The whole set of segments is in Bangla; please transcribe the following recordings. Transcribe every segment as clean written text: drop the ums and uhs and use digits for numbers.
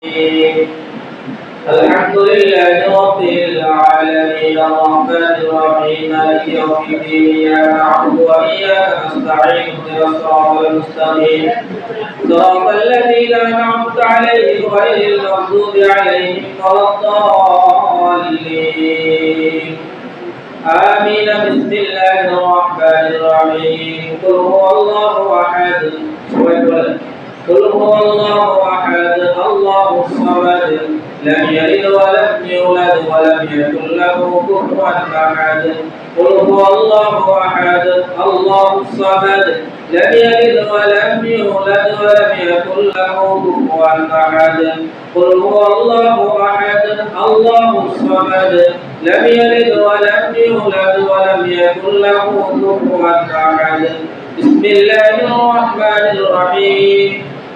الحمد لله رب العالمين الرحمن الرحيم مالك يوم الدين إياك نعبد وإياك نستعين اهدنا الصراط المستقيم صراط الذين أنعمت عليهم غير المغضوب عليهم ولا الضالين آمين. بسم الله الرحمن الرحيم قل هو الله أحد قل هو الله أحد الله الصمد لم يلد ولم يولد ولم يكن له كفوا أحد قل هو الله أحد الله الصمد لم يلد ولم يولد ولم يكن له كفوا أحد قل هو الله أحد الله الصمد لم يلد ولم يولد ولم يكن له كفوا أحد. بسم الله الرحمن الرحيم.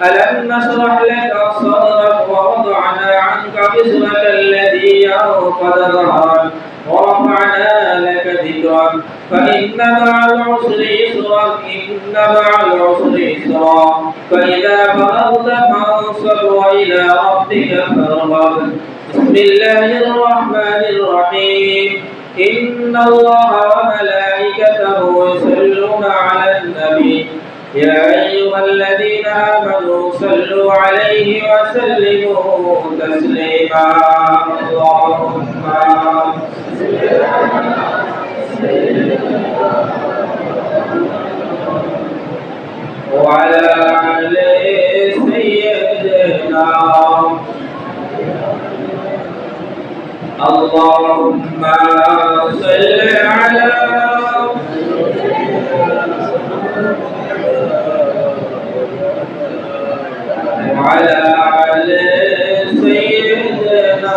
ألم نشرح لك صدرك ووضعنا عنك وزرك الذي أنقض ظهرك ورفعنا لك ذكرك فإن مع العسر يسرا إن مع العسر يسرا فإذا فرغت فانصب وإلى ربك فارغب. بسم الله الرحمن الرحيم. إن الله وملائكته يصلون على النبي يا أيها الذين آمنوا صلوا عليه وسلموا تسليما. اللهم وعلى آل سيدنا اللهم صل على وعلى آل سيدنا.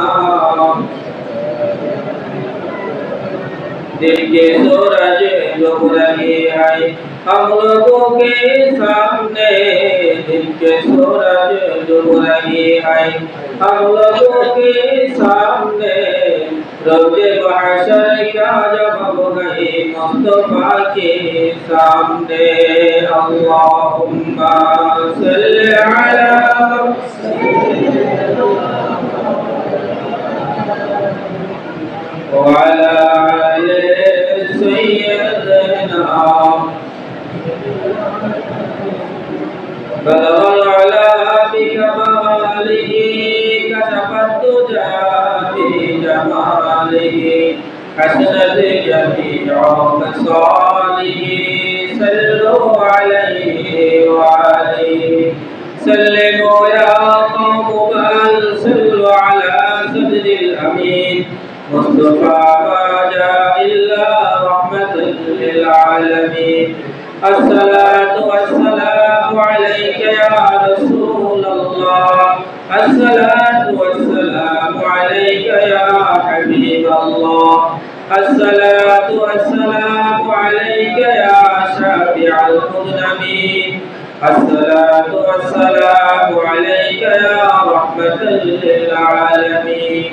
दिन के सूरज डूब रही है हम लोगों के सामने दिन के सूरज डूब रही है हम लोगों के सामने रोज़े महशर का जब गई मुस्तफा के सामने. अल्लाहुम्मा सल्ली अला وعلى آل سيدنا بلغ العلا بكماله كشف الدجى بجماله حسنت جميع خصاله صلوا عليه وعليه سلموا يا قوم بل صلوا على سيد الأمين مصطفى ما جاء إلا رحمة للعالمين. الصلاة والسلام عليك يا رسول الله الصلاة والسلام عليك يا حبيب الله الصلاة والسلام عليك يا شافع المذنبين الصلاة والسلام عليك يا رحمة للعالمين.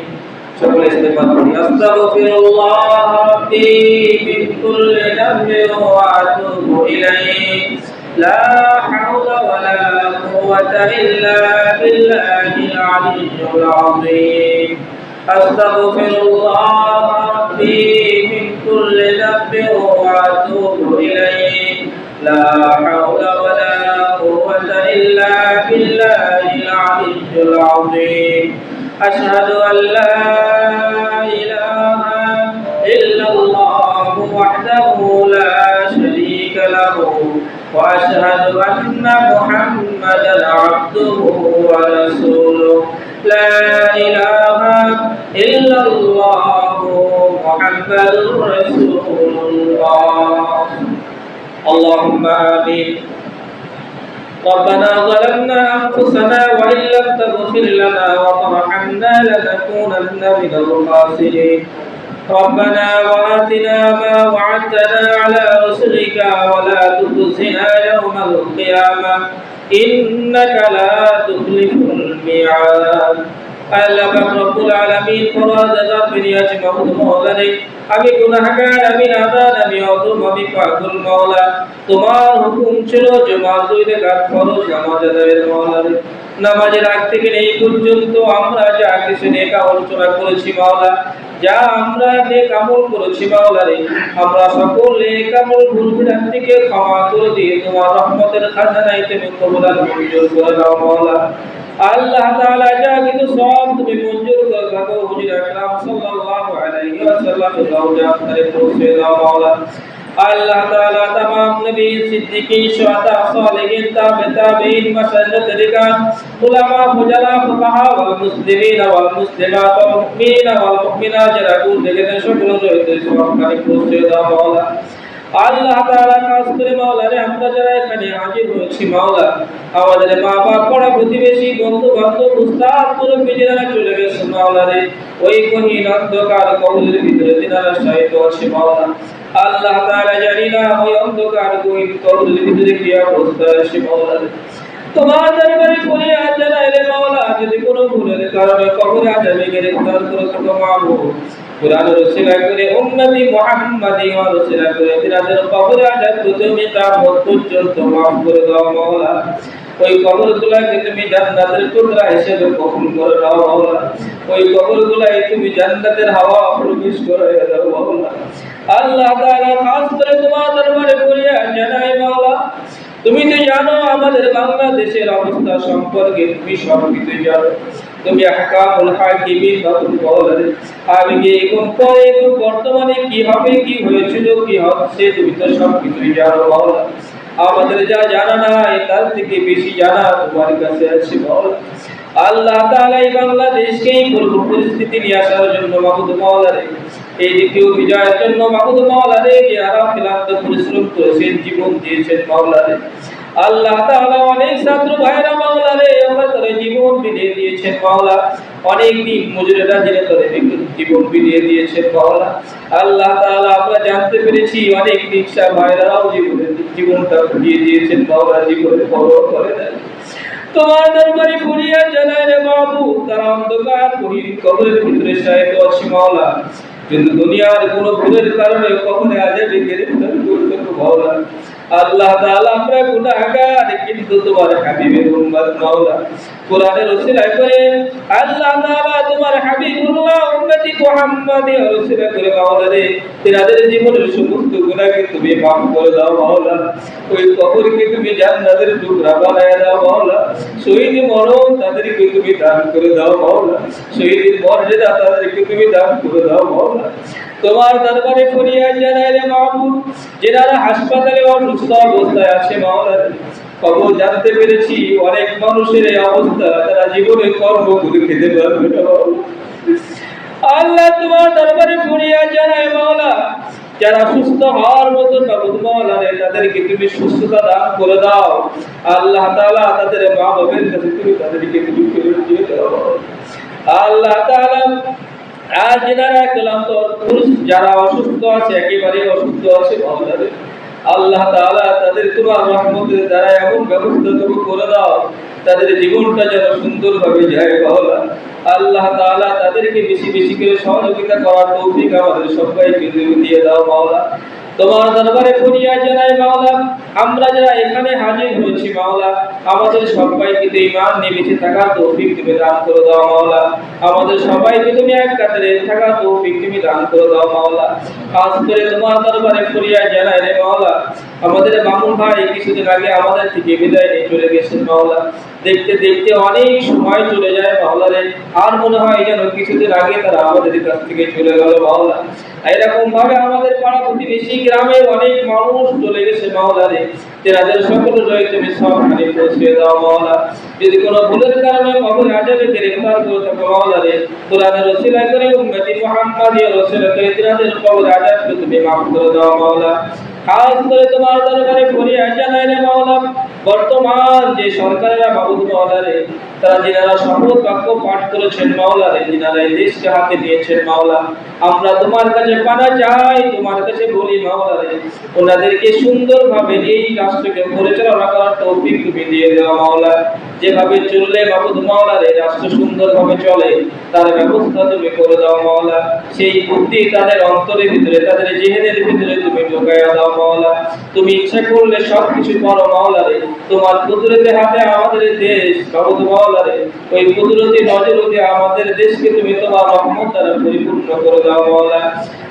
أستغفر الله ربي من كل ذنب وأتوب إليه لا حول ولا قوة إلا بالله العلي العظيم. أستغفر الله ربي من كل ذنب وأتوب إليه لا حول ولا قوة إلا بالله العلي العظيم. أشهد أن لا إله إلا الله وحده لا شريك له وأشهد أن محمدا عبده ورسوله لا إله إلا الله محمد رسول الله. اللهم آمين. ربنا ظلمنا أنفسنا وإن لم تغفر لنا وترحمنا لنكونن من الخاسرين. ربنا وآتنا ما وعدتنا على رسلك ولا تخزنا يوم القيامة إنك لا تخلف الميعاد. আল্লাহ পাক রব্বুল আলামিন পরওয়ারদিগার দুনিয়াতে মাহমুদ মওলানা আমি গুনাহগার আমি নাদান আমি অদম আমি পাগল মাওলা তোমার হুকুম ছিল যে মাযুদ রাত ফরজ নামাজ আদায়ের মাওলানা নামাজের আগ থেকে এই পর্যন্ত আমরা যা কিছু নেক আলোচনা করেছি মাওলা, যা আমরা নেক আমল করেছি মাওলা রে, আমরা সকল নেক আমল ভুল ভ্রান্তিকে ক্ষমা করে দিয়ে তোমার রহমতের খাজানায় তুমি কবুল আর মঞ্জুর করে নাও মাওলা। আল্লাহ তাআলা যা কিছু সব তুমি মঞ্জুর করে থাকো হুজুর আকরাম সাল্লাল্লাহু আলাইহি ওয়াসাল্লামের রওজা আখরে পৌঁছে দাও মাওলা। আল্লাহ তাআলা तमाम নবী সিদ্দিকীন শুহাদা সালেহিন তাবেঈন মাশায়েখ রিকান উলামা ফুজালা ফুকাহা ওয়াল মুসলিমিন ওয়াল মুসলিমাত ওয়াল মুমিনিন ওয়াল মুমিনাত যারা দূর থেকে সকল রয়েছে সবখানে পৌঁছে দাও মাওলা। আল্লাহ তাআলা খাস করে মাওলা রে আমরা যারা এখানে হাজির হয়েছি মাওলা, আমাদের মা বাপ পাড়া প্রতিবেশী বন্ধু বান্ধব উস্তাদ মুরব্বি যারা চলে গেছে মাওলা রে, ওই গহীন অন্ধকার কবরের ভিতরে যারা শায়িত আছে মাওলা, আল্লাহ তাআলা জানি না ওই অন্ধকার গহীন কবরের ভিতরে কি অবস্থা আছে মাওলা রে। তোমার দরবারে ফরিয়াদ জানাই রে মাওলা, যদি কোনো ভুলের কারণে কবরে আযাবে গ্রেফতার করে থাকো মাবুদ, কুরআনের ওসিলা করে উম্মতি মুহাম্মাদি ওয়ার ওসিলা করে তিনাদের কবরে আযাব তুমি কিয়ামত পর্যন্ত মাফ করে দাও মাওলা। ওই কবরগুলোকে তুমি জান্নাতের টুকরা হিসেবে কবুল করে নাও মাওলা। ওই কবরগুলোয় তুমি জান্নাতের হাওয়া প্রবেশ করে দাও মাওলা। আল্লাহ তাআলা খাস করে তোমার দরবারে ফরিয়াদ জানাই মাওলা, তুমি তো জানো আমাদের বাংলাদেশের অবস্থা সম্পর্কে, তুমি সব কিছু জানো। তুমি আহকামুল হাকিমিন মাওলা, আগে এবং পরে এবং বর্তমানে কি হবে, কি হয়েছিল, কি হচ্ছে, তুমি তো সব কিছু জানো মাওলা। আমাদের যা জানা নাই তার থেকে বেশি জানা তোমার কাছে আছে মাওলা। আল্লাহ তাআলা এই বাংলাদেশকে এই পরিস্থিতি নিয়ে আসার জন্য মাবুদ মাওলা রে, এই দ্বিতীয় বিজয়ের জন্য মাবুদ মাওলা রে যারা ক্লান্ত পরিশ্রম করেছেন, জীবন দিয়েছেন মাওলা রে, আল্লাহ তাআলা অনেক ছাত্র ভাইরা মাওলা রে আমার করে জীবন বিলিয়ে দিয়েছেন মাওলা। অনেক দিন মজুরেরা জেনে করে জীবন বিলিয়ে দিয়েছেন মাওলা। আল্লাহ তাআলা আমরা জানতে পেরেছি অনেক রিকশা ভাইরাও জীবনটা দিয়ে দিয়েছেন মাওলা, জীবনে পরোয়া করে না। তোমার দরবারে ফরিয়াদ জানাই রে মাবুদ, তারা অন্ধকার গহীন কবরের ভিতরে শায়িত আছে মাওলা, কিন্তু দুনিয়ার কোনো ভুলের কারণে কবরে আযাবে গ্রেফতার করতে মাওলা। আল্লাহ তাআলা আমরা গুনাহগার, কিন্তু তোমার হাবিবের উম্মত মাওলা, কুরআনের ওসিলা করে আল্লাহ তাআলা তোমার হাবিবুল্লাহ উম্মতি মুহাম্মাদের ওসিলা করে মাওলা রে তিনাদের জীবনের সমস্ত গুনাহকে তুমি মাফ করে দাও মাওলা। ওই কবরকে তুমি জান্নাতের টুকরা বানায় দাও মাওলা। শহীদ মরণ তাদেরকে তুমি দান করে দাও মাওলা। শহীদের মর্যাদা তাদেরকে তুমি দান করে দাও মাওলা। তোমার দরবারে ফরিয়াদ জানাই রে মাবুদ, যারা হাসপাতালে অসুস্থ অবস্থায় আছে মাওলা রে, খবর জানতে পেরেছি অনেক মানুষের এই অবস্থা, তারা জীবনে কর্ম করে খেতে পারবে না মাওলা। আল্লাহ তোমার দরবারে ফরিয়াদ জানাই মাওলা, যারা সুস্থ হওয়ার মতো মাবুদ মাওলা রে তাদেরকে তুমি সুস্থতা দান করে দাও। আল্লাহ তাআলা তাদের মা বাবার কাছে তুমি তাদেরকে তুমি ফেরত দিয়ে দাও। আল্লাহ তাআলা আর যারা ক্লান্ত পুরুষ যারা অসুস্থ আছে, একেবারে অসুস্থ আছে মাওলা রে, আল্লাহ তাআলা তাদের তোমার রহমতের দ্বারা এমন ব্যবস্থা তুমি করে দাও তাদের জীবনটা যেন সুন্দরভাবে যায় মাওলা। আল্লাহ তাআলা তাদেরকে বেশি বেশি করে সহযোগিতা করার তৌফিক আমাদের সবাইকে দিয়ে দাও মাওলা। তোমার দরবারে ফরিয়াদ জানাই মাওলা, আমরা যারা এখানে হাজির হয়েছি মাওলা, আমাদের সবাইকে ঈমান নিয়ে বেঁচে থাকার তৌফিক তুমি দান করে দাও মাওলা। আমাদের সবাইকে তুমি এক কাতারে থাকার তৌফিক তুমি দান করে দাও মাওলা। খাস করে তোমার দরবারে ফরিয়াদ জানাই রে মাওলা, আমাদের মামুন ভাই কিছুদিন আগে আমাদের থেকে বিদায় নিয়ে চলে গেছেন মাওলা। দেখতে দেখতে অনেক সময় চলে যায় মাওলা রে, আর মনে হয় যেন কিছুদিন আগে তারা আমাদের কাছ থেকে চলে গেল মাওলা। এরকম ভাবে আমাদের পাড়া প্রতিবেশী গ্রামের অনেক মানুষ চলে গেছে মাওলা রে, যাদের সকল রয়ে তুমি সবখানে পৌঁছে দাও মাওলা। যদি কোনো ভুলের কারণে কবরে আযাবে গ্রেফতার করে থাকো মাওলা রে, কুরআনের ওসিলা করে উম্মতি মুহাম্মাদির ওসিলা করে তাদের কবরে আযাবকে তুমি মাফ করে দাও মাওলা। খাস করে তোমার দরবারে ফরিয়াদ জানাই রে মাওলা, বর্তমান যে সরকারেরা মাবুদ মাওলা রে, তারা যারা শপথ বাক্য পাঠ করেছেন মাওলা রে, যারা এই দেশকে হাতে নিয়েছেন মাওলা, আমরা তোমার কাছে পানা চাই, তোমার কাছে বলি মাওলা রে, ওনাদেরকে সুন্দরভাবে এই রাষ্ট্রকে পরিচালনা করার তৌফিক তুমি দিয়ে দাও মাওলা। যেভাবে চললে মাবুদ মাওলা রে রাষ্ট্র সুন্দরভাবে চলে তার ব্যবস্থা তুমি করে দাও মাওলা। সেই বুদ্ধি তাদের অন্তরের ভিতরে, তাদের জিহ্বার ভিতরে তুমি ঢোকায়া দাও মাওলা। তুমি ইচ্ছা করলে সবকিছু করো মাওলা রে। তোমার কুদরতের হাতে আমাদের দেশ মাবুদ মাওলা রে, ওই কুদরতি নজরতে আমাদের দেশকে তুমি তোমার রহমত দ্বারা পরিপূর্ণ করে দাও মাওলা।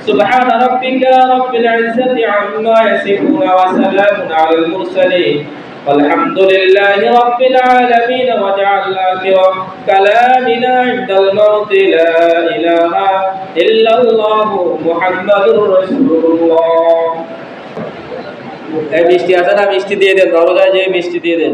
سبحان ربك رب العزة عما يصفون وسلام على المرسلين والحمد لله رب العالمين واجعل آخر كلامنا عند الموت لا إله إلا الله محمد رسول الله। মিষ্টি আছে না? মিষ্টি দিয়ে দেন, দরজায় যেয়ে মিষ্টি দিয়ে দেন।